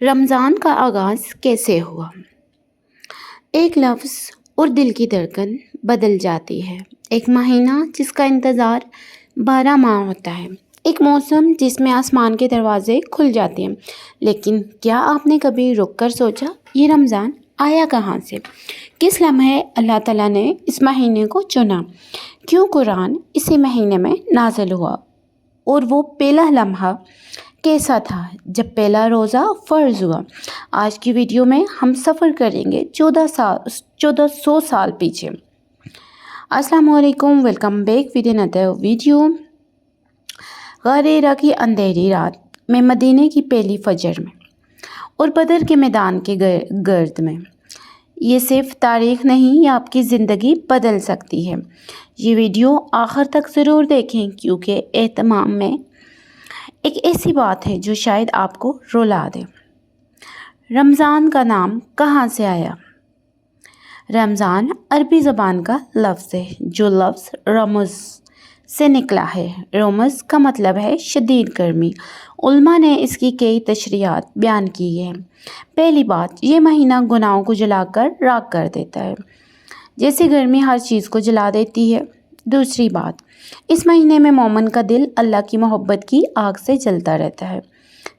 رمضان کا آغاز کیسے ہوا؟ ایک لفظ اور دل کی دھڑکن بدل جاتی ہے۔ ایک مہینہ جس کا انتظار 12 ماہ ہوتا ہے۔ ایک موسم جس میں آسمان کے دروازے کھل جاتے ہیں۔ لیکن کیا آپ نے کبھی رک کر سوچا یہ رمضان آیا کہاں سے؟ کس لمحے اللہ تعالیٰ نے اس مہینے کو چنا؟ کیوں قرآن اسی مہینے میں نازل ہوا؟ اور وہ پہلا لمحہ کیسا تھا جب پہلا روزہ فرض ہوا؟ آج کی ویڈیو میں ہم سفر کریں گے 1400 سال پیچھے۔ السلام علیکم، welcome back with another video. غار ہرا کی اندھیری رات میں، مدینے کی پہلی فجر میں اور بدر کے میدان کے گرد میں، یہ صرف تاریخ نہیں، یہ آپ کی زندگی بدل سکتی ہے۔ یہ ویڈیو آخر تک ضرور دیکھیں کیونکہ اہتمام میں ایک ایسی بات ہے جو شاید آپ کو رلا دے۔ رمضان کا نام کہاں سے آیا؟ رمضان عربی زبان کا لفظ ہے جو لفظ رمض سے نکلا ہے۔ رمض کا مطلب ہے شدید گرمی۔ علماء نے اس کی کئی تشریحات بیان کی ہیں۔ پہلی بات، یہ مہینہ گناہوں کو جلا کر راکھ کر دیتا ہے، جیسے گرمی ہر چیز کو جلا دیتی ہے۔ دوسری بات، اس مہینے میں مومن کا دل اللہ کی محبت کی آگ سے جلتا رہتا ہے۔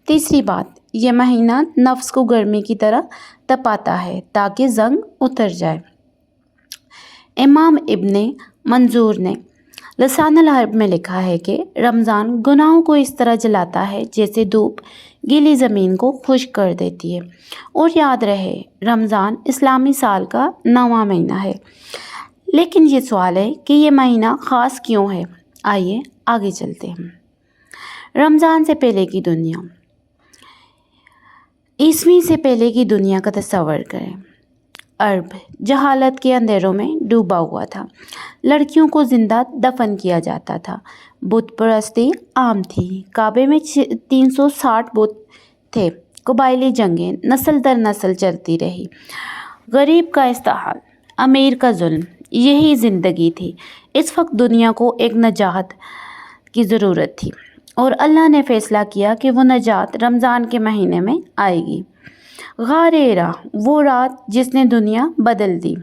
تیسری بات، یہ مہینہ نفس کو گرمی کی طرح تپاتا ہے تاکہ زنگ اتر جائے۔ امام ابن منظور نے لسان العرب میں لکھا ہے کہ رمضان گناہوں کو اس طرح جلاتا ہے جیسے دھوپ گیلی زمین کو خشک کر دیتی ہے۔ اور یاد رہے، رمضان اسلامی سال کا 9واں مہینہ ہے۔ لیکن یہ سوال ہے کہ یہ مہینہ خاص کیوں ہے؟ آئیے آگے چلتے ہیں۔ رمضان سے پہلے کی دنیا۔ عیسوی سے پہلے کی دنیا کا تصور کریں۔ عرب جہالت کے اندھیروں میں ڈوبا ہوا تھا۔ لڑکیوں کو زندہ دفن کیا جاتا تھا۔ بت پرستی عام تھی۔ کعبے میں 360 بت تھے۔ قبائلی جنگیں نسل در نسل چلتی رہی۔ غریب کا استحال، امیر کا ظلم، یہی زندگی تھی۔ اس وقت دنیا کو ایک نجات کی ضرورت تھی اور اللہ نے فیصلہ کیا کہ وہ نجات رمضان کے مہینے میں آئے گی۔ غار ہرا، وہ رات جس نے دنیا بدل دی۔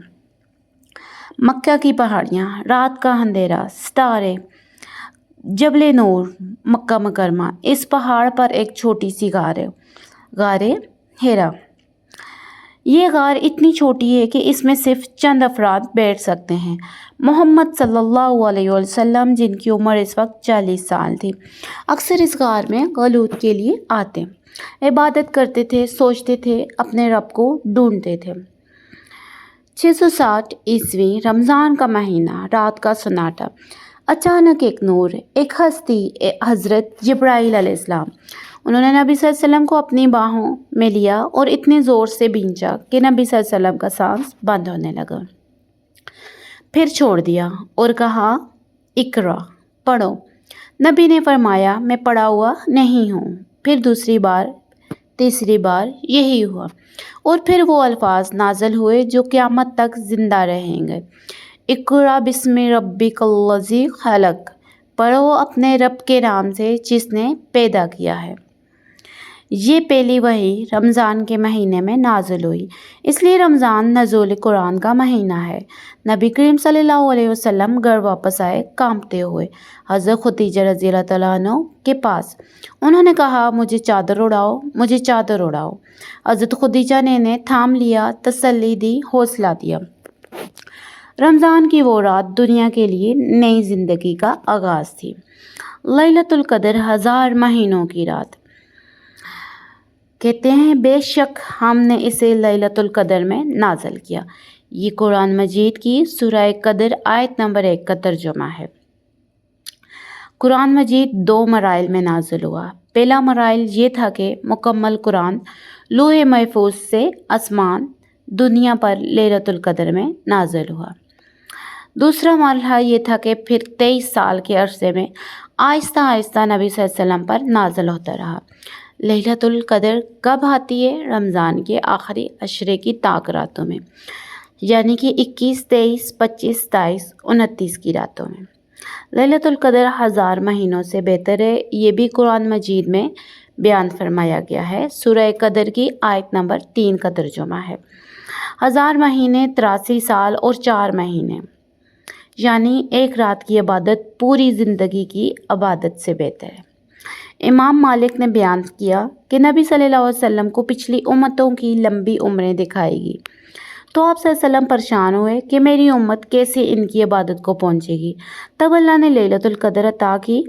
مکہ کی پہاڑیاں، رات کا اندھیرا، ستارے، جبل نور، مکہ مکرمہ۔ اس پہاڑ پر ایک چھوٹی سی غار ہے، غار ہرا۔ یہ غار اتنی چھوٹی ہے کہ اس میں صرف چند افراد بیٹھ سکتے ہیں۔ محمد صلی اللہ علیہ وسلم، جن کی عمر اس وقت 40 سال تھی، اکثر اس غار میں غلوط کے لیے آتے، عبادت کرتے تھے، سوچتے تھے، اپنے رب کو ڈھونڈتے تھے۔ 660 عیسوی، رمضان کا مہینہ، رات کا سناٹا۔ اچانک ایک نور، ایک ہستی، حضرت جبرائیل علیہ السلام، انہوں نے نبی صلی اللہ علیہ وسلم کو اپنی باہوں میں لیا اور اتنے زور سے بھینچا کہ نبی صلی اللہ علیہ وسلم کا سانس بند ہونے لگا۔ پھر چھوڑ دیا اور کہا، اقرا، پڑھو۔ نبی نے فرمایا، میں پڑھا ہوا نہیں ہوں۔ پھر دوسری بار، تیسری بار، یہی ہوا اور پھر وہ الفاظ نازل ہوئے جو قیامت تک زندہ رہیں گے۔ اقرا بسم ربک الذی خلق، پڑھو اپنے رب کے نام سے جس نے پیدا کیا ہے۔ یہ پہلی وحی رمضان کے مہینے میں نازل ہوئی، اس لیے رمضان نزول قرآن کا مہینہ ہے۔ نبی کریم صلی اللہ علیہ وسلم گھر واپس آئے کانپتے ہوئے حضرت خدیجہ رضی اللہ تعالیٰ عنہ کے پاس۔ انہوں نے کہا، مجھے چادر اڑاؤ، مجھے چادر اڑاؤ۔ حضرت خدیجہ نے انہیں تھام لیا، تسلی دی، حوصلہ دیا۔ رمضان کی وہ رات دنیا کے لیے نئی زندگی کا آغاز تھی۔ لیلۃ القدر، 1000 مہینوں کی رات۔ کہتے ہیں، بے شک ہم نے اسے لیلۃ القدر میں نازل کیا۔ یہ قرآن مجید کی سورہ قدر آیت نمبر 1 کا ترجمہ ہے۔ قرآن مجید 2 مراحل میں نازل ہوا۔ پہلا مرحلہ یہ تھا کہ مکمل قرآن لوح محفوظ سے آسمان دنیا پر لیلۃ القدر میں نازل ہوا۔ دوسرا مرحلہ یہ تھا کہ پھر 23 سال کے عرصے میں آہستہ آہستہ نبی صلی اللہ علیہ وسلم پر نازل ہوتا رہا۔ لیلۃ القدر کب آتی ہے؟ رمضان کے آخری عشرے کی طاق راتوں میں، یعنی کہ 21، 23، 25، 27، 29 کی راتوں میں۔ لیلۃ القدر 1000 مہینوں سے بہتر ہے۔ یہ بھی قرآن مجید میں بیان فرمایا گیا ہے۔ سورہ قدر کی آیت نمبر 3 کا ترجمہ ہے 1000 مہینے 83 سال اور 4 مہینے، یعنی ایک رات کی عبادت پوری زندگی کی عبادت سے بہتر ہے۔ امام مالک نے بیان کیا کہ نبی صلی اللہ علیہ وسلم کو پچھلی امتوں کی لمبی عمریں دکھائی گی، تو آپ صلی اللہ علیہ وسلم پریشان ہوئے کہ میری امت کیسے ان کی عبادت کو پہنچے گی۔ تب اللہ نے لیلۃ القدر عطا کی۔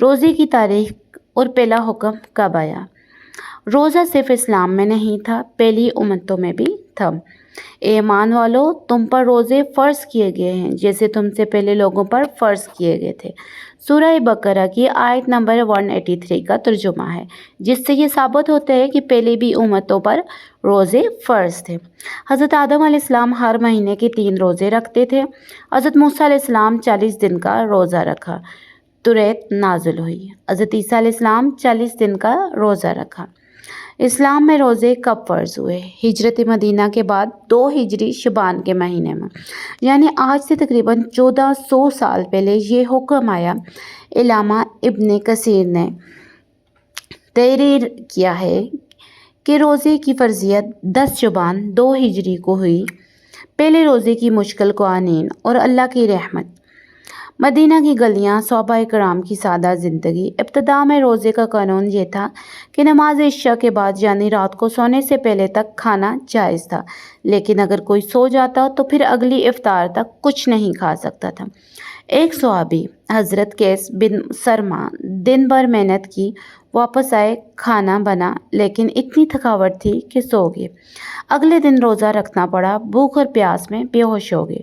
روزے کی تاریخ اور پہلا حکم کب آیا؟ روزہ صرف اسلام میں نہیں تھا، پہلی امتوں میں بھی تھا۔ اے ایمان والو، تم پر روزے فرض کیے گئے ہیں جیسے تم سے پہلے لوگوں پر فرض کیے گئے تھے۔ سورہ بقرہ کی آیت نمبر 183 کا ترجمہ ہے، جس سے یہ ثابت ہوتا ہے کہ پہلے بھی امتوں پر روزے فرض تھے۔ حضرت آدم علیہ السلام ہر مہینے کے 3 روزے رکھتے تھے۔ حضرت موسیٰ علیہ السلام 40 دن کا روزہ رکھا، توریت نازل ہوئی۔ حضرت عیسیٰ علیہ السلام 40 دن کا روزہ رکھا۔ اسلام میں روزے کب فرض ہوئے؟ ہجرت مدینہ کے بعد 2 ہجری شعبان کے مہینے میں، یعنی آج سے تقریباً 1400 سال پہلے یہ حکم آیا۔ علامہ ابن کثیر نے تحریر کیا ہے کہ روزے کی فرضیت 10 شعبان 2 ہجری کو ہوئی۔ پہلے روزے کی مشکل قوانین اور اللہ کی رحمت۔ مدینہ کی گلیاں، صحابہ کرام کی سادہ زندگی۔ ابتدا میں روزے کا قانون یہ تھا کہ نماز عشاء کے بعد یعنی رات کو سونے سے پہلے تک کھانا جائز تھا، لیکن اگر کوئی سو جاتا تو پھر اگلی افطار تک کچھ نہیں کھا سکتا تھا۔ ایک صحابی حضرت قیس بن سرما دن بھر محنت کی، واپس آئے، کھانا بنا لیکن اتنی تھکاوٹ تھی کہ سو گئے۔ اگلے دن روزہ رکھنا پڑا، بھوک اور پیاس میں بے ہوش ہو گئے۔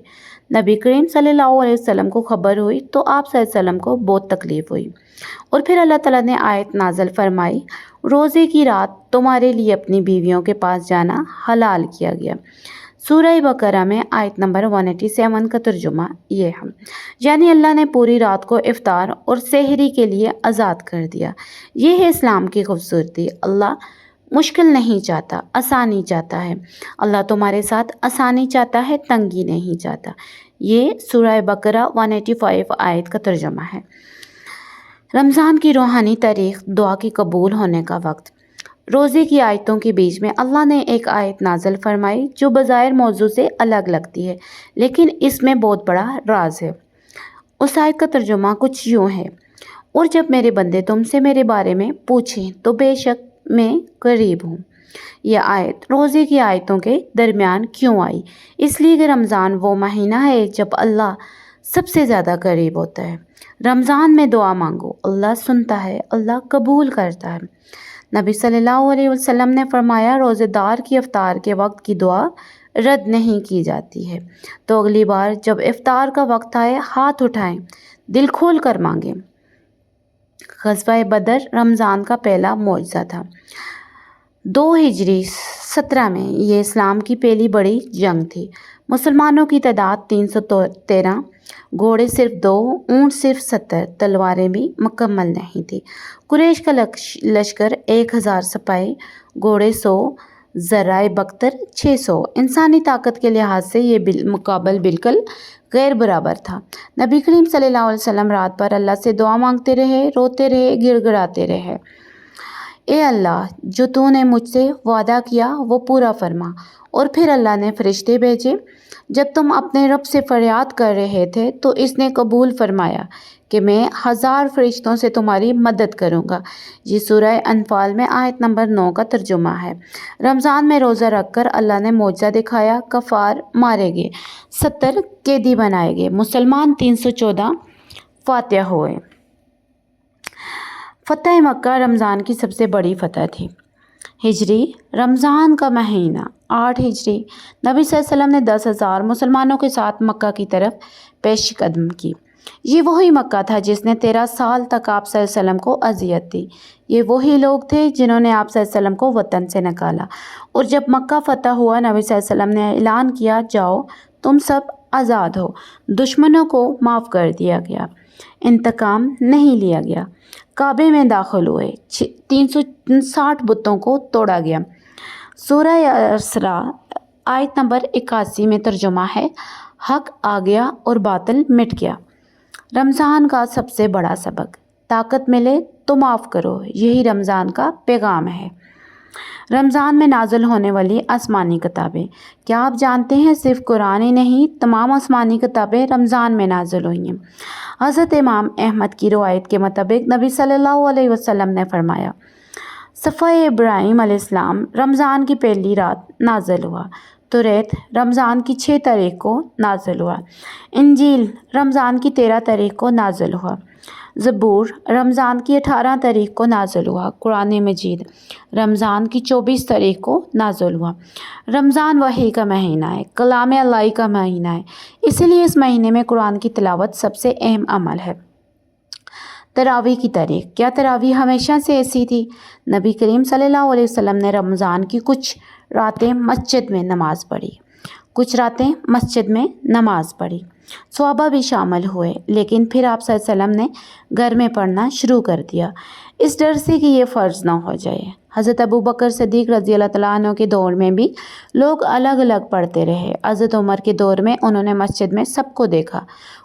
نبی کریم صلی اللہ علیہ وسلم کو خبر ہوئی تو آپ صلی اللہ علیہ وسلم کو بہت تکلیف ہوئی، اور پھر اللہ تعالیٰ نے آیت نازل فرمائی، روزے کی رات تمہارے لیے اپنی بیویوں کے پاس جانا حلال کیا گیا۔ سورہ بقرہ میں آیت نمبر 187 کا ترجمہ یہ ہے، یعنی اللہ نے پوری رات کو افطار اور سحری کے لیے آزاد کر دیا۔ یہ ہے اسلام کی خوبصورتی۔ اللہ مشکل نہیں چاہتا، آسانی چاہتا ہے۔ اللہ تمہارے ساتھ آسانی چاہتا ہے، تنگی نہیں چاہتا۔ یہ سورہ بقرہ 185 آیت کا ترجمہ ہے۔ رمضان کی روحانی تاریخ، دعا کی قبول ہونے کا وقت۔ روزے کی آیتوں کے بیچ میں اللہ نے ایک آیت نازل فرمائی جو بظاہر موضوع سے الگ لگتی ہے، لیکن اس میں بہت بڑا راز ہے۔ اس آیت کا ترجمہ کچھ یوں ہے، اور جب میرے بندے تم سے میرے بارے میں پوچھیں تو بے شک میں قریب ہوں۔ یہ آیت روزے کی آیتوں کے درمیان کیوں آئی؟ اس لیے کہ رمضان وہ مہینہ ہے جب اللہ سب سے زیادہ قریب ہوتا ہے۔ رمضان میں دعا مانگو، اللہ سنتا ہے، اللہ قبول کرتا ہے۔ نبی صلی اللہ علیہ وسلم نے فرمایا، روزے دار کی افطار کے وقت کی دعا رد نہیں کی جاتی ہے، تو اگلی بار جب افطار کا وقت آئے ہاتھ اٹھائیں، دل کھول کر مانگیں۔ غزوہ بدر رمضان کا پہلا معجزہ تھا۔ 2 ہجری 17 میں یہ اسلام کی پہلی بڑی جنگ تھی۔ مسلمانوں کی تعداد 313، گھوڑے صرف 2، اونٹ صرف 70، تلواریں بھی مکمل نہیں تھیں۔ قریش کا لشکر 1000 سپاہی، گھوڑے 100، ذرائع بختر 600۔ انسانی طاقت کے لحاظ سے یہ مقابل بالکل غیر برابر تھا۔ نبی کریم صلی اللہ علیہ وسلم رات بھر اللہ سے دعا مانگتے رہے، روتے رہے، گڑ گڑاتے رہے۔ اے اللہ، جو تو نے مجھ سے وعدہ کیا وہ پورا فرما۔ اور پھر اللہ نے فرشتے بھیجے۔ جب تم اپنے رب سے فریاد کر رہے تھے تو اس نے قبول فرمایا کہ میں 1000 فرشتوں سے تمہاری مدد کروں گا۔ یہ سورہ انفال میں آیت نمبر 9 کا ترجمہ ہے۔ رمضان میں روزہ رکھ کر اللہ نے معجزہ دکھایا، کفار مارے گئے، 70 قیدی بنائے گئے، مسلمان 314 فاتح ہوئے۔ فتح مکہ رمضان کی سب سے بڑی فتح تھی۔ ہجری رمضان کا مہینہ 8 ہجری نبی صلی اللہ علیہ وسلم نے 10,000 مسلمانوں کے ساتھ مکہ کی طرف پیش قدم کی۔ یہ وہی مکہ تھا جس نے 13 سال تک آپ صلی اللہ علیہ وسلم کو اذیت دی۔ یہ وہی لوگ تھے جنہوں نے آپ صلی اللہ علیہ وسلم کو وطن سے نکالا، اور جب مکہ فتح ہوا نبی صلی اللہ علیہ وسلم نے اعلان کیا، جاؤ تم سب آزاد ہو۔ دشمنوں کو معاف کر دیا گیا، انتقام نہیں لیا گیا۔ کعبے میں داخل ہوئے، 360 بتوں کو توڑا گیا۔ سورہ اسراء آیت نمبر 81 میں ترجمہ ہے، حق آ گیا اور باطل مٹ گیا۔ رمضان کا سب سے بڑا سبق، طاقت ملے تو معاف کرو، یہی رمضان کا پیغام ہے۔ رمضان میں نازل ہونے والی آسمانی کتابیں، کیا آپ جانتے ہیں صرف قرآن ہی نہیں، تمام آسمانی کتابیں رمضان میں نازل ہوئی ہیں۔ حضرت امام احمد کی روایت کے مطابق نبی صلی اللہ علیہ وسلم نے فرمایا، صفحہ ابراہیم علیہ السلام رمضان کی پہلی رات نازل ہوا، توریت رمضان کی 6 تاریخ کو نازل ہوا، انجیل رمضان کی 13 تاریخ کو نازل ہوا، زبور رمضان کی 18 تاریخ کو نازل ہوا، قرآن مجید رمضان کی 24 تاریخ کو نازل ہوا۔ رمضان وحی کا مہینہ ہے، کلام اللہ کا مہینہ ہے، اسی لیے اس مہینے میں قرآن کی تلاوت سب سے اہم عمل ہے۔ تراویح کی تاریخ، کیا تراویح ہمیشہ سے ایسی تھی؟ نبی کریم صلی اللہ علیہ وسلم نے رمضان کی کچھ راتیں مسجد میں نماز پڑھی، صحابہ بھی شامل ہوئے، لیکن پھر آپ صلی اللہ علیہ وسلم نے گھر میں پڑھنا شروع کر دیا، اس ڈر سے کہ یہ فرض نہ ہو جائے۔ حضرت ابوبکر صدیق رضی اللہ تعالیٰ عنہ کے دور میں بھی لوگ الگ الگ پڑھتے رہے۔ حضرت عمر کے دور میں انہوں نے مسجد میں سب کو دیکھا،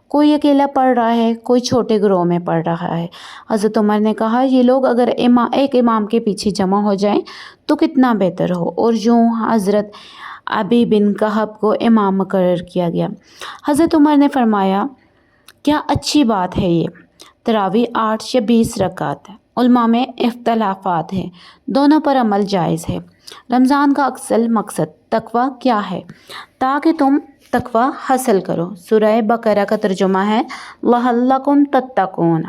کوئی اکیلا پڑھ رہا ہے، کوئی چھوٹے گروہ میں پڑھ رہا ہے۔ حضرت عمر نے کہا، یہ لوگ اگر ایک امام کے پیچھے جمع ہو جائیں تو کتنا بہتر ہو، اور یوں حضرت ابی بن کہب کو امام مقرر کیا گیا۔ حضرت عمر نے فرمایا، کیا اچھی بات ہے یہ۔ تراویح 8 یا 20 رکعت ہے، علماء میں اختلافات ہیں، دونوں پر عمل جائز ہے۔ رمضان کا اصل مقصد تقوی کیا ہے؟ تاکہ تم تقوی حاصل کرو۔ سورہ بقرہ کا ترجمہ ہے لعلکم تتقون۔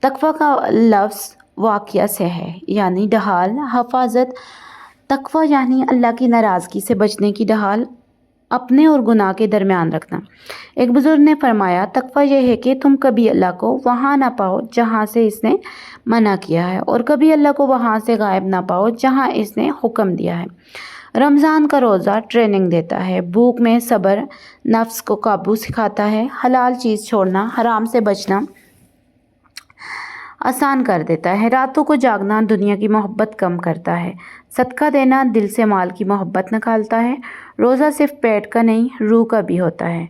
تقوی کا لفظ واقعہ سے ہے، یعنی ڈھال، حفاظت۔ تقوی یعنی اللہ کی ناراضگی سے بچنے کی ڈھال، اپنے اور گناہ کے درمیان رکھنا۔ ایک بزرگ نے فرمایا، تقوی یہ ہے کہ تم کبھی اللہ کو وہاں نہ پاؤ جہاں سے اس نے منع کیا ہے، اور کبھی اللہ کو وہاں سے غائب نہ پاؤ جہاں اس نے حکم دیا ہے۔ رمضان کا روزہ ٹریننگ دیتا ہے، بھوک میں صبر، نفس کو قابو سکھاتا ہے، حلال چیز چھوڑنا، حرام سے بچنا آسان کر دیتا ہے، راتوں کو جاگنا دنیا کی محبت کم کرتا ہے، صدقہ دینا دل سے مال کی محبت نکالتا ہے۔ روزہ صرف پیٹ کا نہیں، روح کا بھی ہوتا ہے۔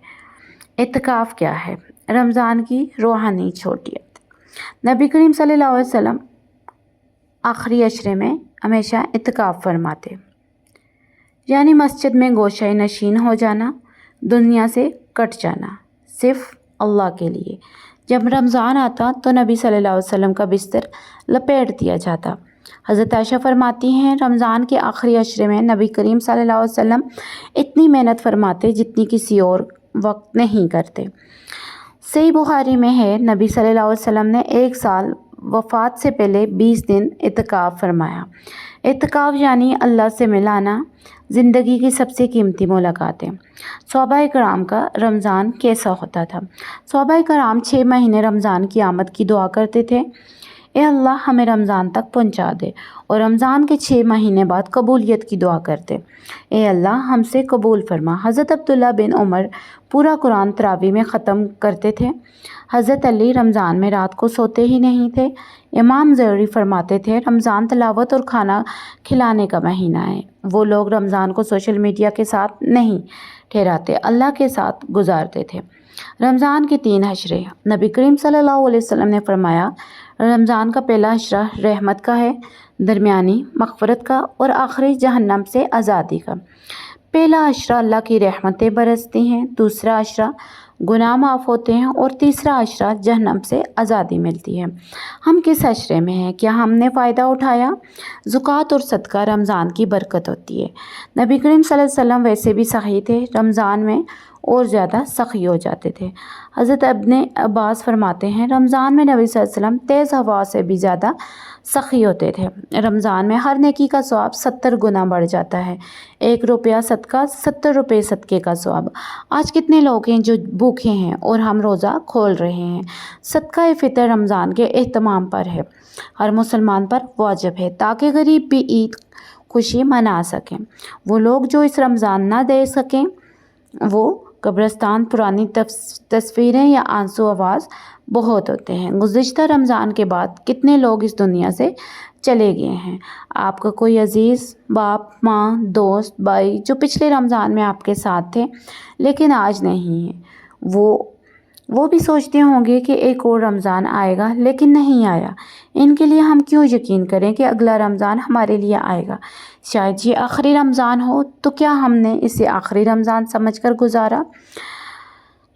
اعتکاف کیا ہے؟ رمضان کی روحانی چھوٹیت۔ نبی کریم صلی اللہ علیہ وسلم آخری عشرے میں ہمیشہ اعتکاف فرماتے، یعنی مسجد میں گوشہ نشین ہو جانا، دنیا سے کٹ جانا، صرف اللہ کے لیے۔ جب رمضان آتا تو نبی صلی اللہ علیہ وسلم کا بستر لپیٹ دیا جاتا۔ حضرت عائشہ فرماتی ہیں، رمضان کے آخری عشرے میں نبی کریم صلی اللہ علیہ وسلم اتنی محنت فرماتے جتنی کسی اور وقت نہیں کرتے۔ صحیح بخاری میں ہے، نبی صلی اللہ علیہ وسلم نے 1 سال وفات سے پہلے 20 دن اعتکاف فرمایا۔ اعتکاف یعنی اللہ سے ملانا، زندگی کی سب سے قیمتی ملاقاتیں۔ صحابہ کرام کا رمضان کیسا ہوتا تھا؟ صحابہ کرام 6 مہینے رمضان کی آمد کی دعا کرتے تھے، اے اللہ ہمیں رمضان تک پہنچا دے، اور رمضان کے 6 مہینے بعد قبولیت کی دعا کرتے، اے اللہ ہم سے قبول فرما۔ حضرت عبداللہ بن عمر پورا قرآن تراویح میں ختم کرتے تھے۔ حضرت علی رمضان میں رات کو سوتے ہی نہیں تھے۔ امام زہری فرماتے تھے، رمضان تلاوت اور کھانا کھلانے کا مہینہ ہے۔ وہ لوگ رمضان کو سوشل میڈیا کے ساتھ نہیں ٹھہراتے، اللہ کے ساتھ گزارتے تھے۔ رمضان کے 3 عشرے، نبی کریم صلی اللہ علیہ وسلم نے فرمایا، رمضان کا پہلا عشرہ رحمت کا ہے، درمیانی مغفرت کا، اور آخری جہنم سے آزادی کا۔ پہلا عشرہ اللہ کی رحمتیں برستی ہیں، دوسرا عشرہ گناہ معاف ہوتے ہیں، اور تیسرا عشرہ جہنم سے آزادی ملتی ہے۔ ہم کس عشرے میں ہیں؟ کیا ہم نے فائدہ اٹھایا؟ زکوٰۃ اور صدقہ رمضان کی برکت ہوتی ہے۔ نبی کریم صلی اللہ علیہ وسلم ویسے بھی سخی تھے، رمضان میں اور زیادہ سخی ہو جاتے تھے۔ حضرت ابن عباس فرماتے ہیں، رمضان میں نبی صلی اللہ علیہ وسلم تیز ہوا سے بھی زیادہ سخی ہوتے تھے۔ رمضان میں ہر نیکی کا ثواب 70 گنا بڑھ جاتا ہے۔ 1 روپیہ صدقہ، 70 روپے صدقے کا ثواب۔ آج کتنے لوگ ہیں جو بھوکے ہیں اور ہم روزہ کھول رہے ہیں؟ صدقہ فطر رمضان کے اہتمام پر ہے، ہر مسلمان پر واجب ہے، تاکہ غریب بھی عید خوشی منا سکیں۔ وہ لوگ جو اس رمضان نہ دے سکیں، وہ قبرستان، پرانی تصویریں یا آنسو آواز بہت ہوتے ہیں۔ گزشتہ رمضان کے بعد کتنے لوگ اس دنیا سے چلے گئے ہیں؟ آپ کا کوئی عزیز، باپ، ماں، دوست، بھائی جو پچھلے رمضان میں آپ کے ساتھ تھے لیکن آج نہیں ہیں، وہ وہ بھی سوچتے ہوں گے کہ ایک اور رمضان آئے گا لیکن نہیں آیا، ان کے لیے ہم کیوں یقین کریں کہ اگلا رمضان ہمارے لیے آئے گا؟ شاید یہ آخری رمضان ہو، تو کیا ہم نے اسے آخری رمضان سمجھ کر گزارا؟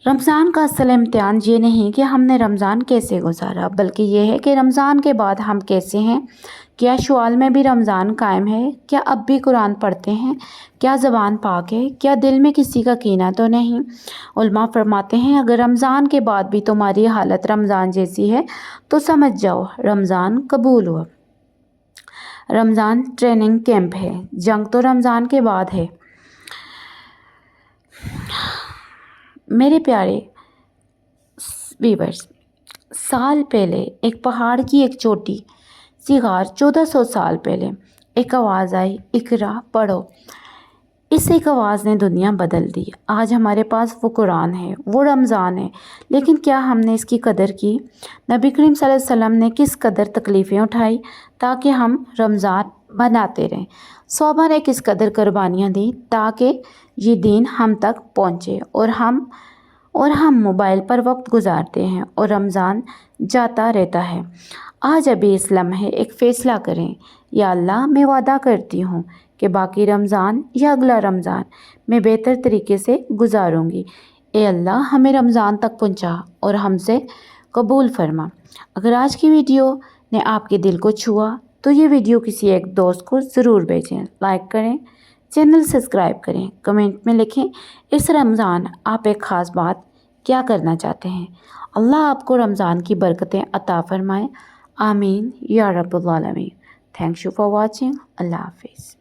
رمضان کا اصل امتحان یہ نہیں کہ ہم نے رمضان کیسے گزارا، بلکہ یہ ہے کہ رمضان کے بعد ہم کیسے ہیں۔ کیا شوال میں بھی رمضان قائم ہے؟ کیا اب بھی قرآن پڑھتے ہیں؟ کیا زبان پاک ہے؟ کیا دل میں کسی کا کینہ تو نہیں؟ علماء فرماتے ہیں اگر رمضان کے بعد بھی تمہاری حالت رمضان جیسی ہے تو سمجھ جاؤ رمضان قبول ہوا۔ رمضان ٹریننگ کیمپ ہے، جنگ تو رمضان کے بعد ہے۔ میرے پیارے ویورز، سال پہلے ایک پہاڑ کی ایک چھوٹی سی غار، 1400 سال پہلے ایک آواز آئی، اقرا پڑھو۔ اس ایک آواز نے دنیا بدل دی۔ آج ہمارے پاس وہ قرآن ہے، وہ رمضان ہے، لیکن کیا ہم نے اس کی قدر کی؟ نبی کریم صلی اللہ علیہ وسلم نے کس قدر تکلیفیں اٹھائی تاکہ ہم رمضان بناتے رہیں؟ صحابہ نے کس قدر قربانیاں دیں تاکہ یہ دین ہم تک پہنچے، اور ہم موبائل پر وقت گزارتے ہیں اور رمضان جاتا رہتا ہے۔ آج ابھی اس لمحے ایک فیصلہ کریں، یا اللہ میں وعدہ کرتی ہوں کہ باقی رمضان یا اگلا رمضان میں بہتر طریقے سے گزاروں گی۔ اے اللہ ہمیں رمضان تک پہنچا اور ہم سے قبول فرما۔ اگر آج کی ویڈیو نے آپ کے دل کو چھوا تو یہ ویڈیو کسی ایک دوست کو ضرور بھیجیں، لائک کریں، چینل سبسکرائب کریں، کمنٹ میں لکھیں اس رمضان آپ ایک خاص بات کیا کرنا چاہتے ہیں۔ اللہ آپ کو رمضان کی برکتیں عطا فرمائے، آمین یا رب العالمین۔ Thank you for watching. اللہ حافظ۔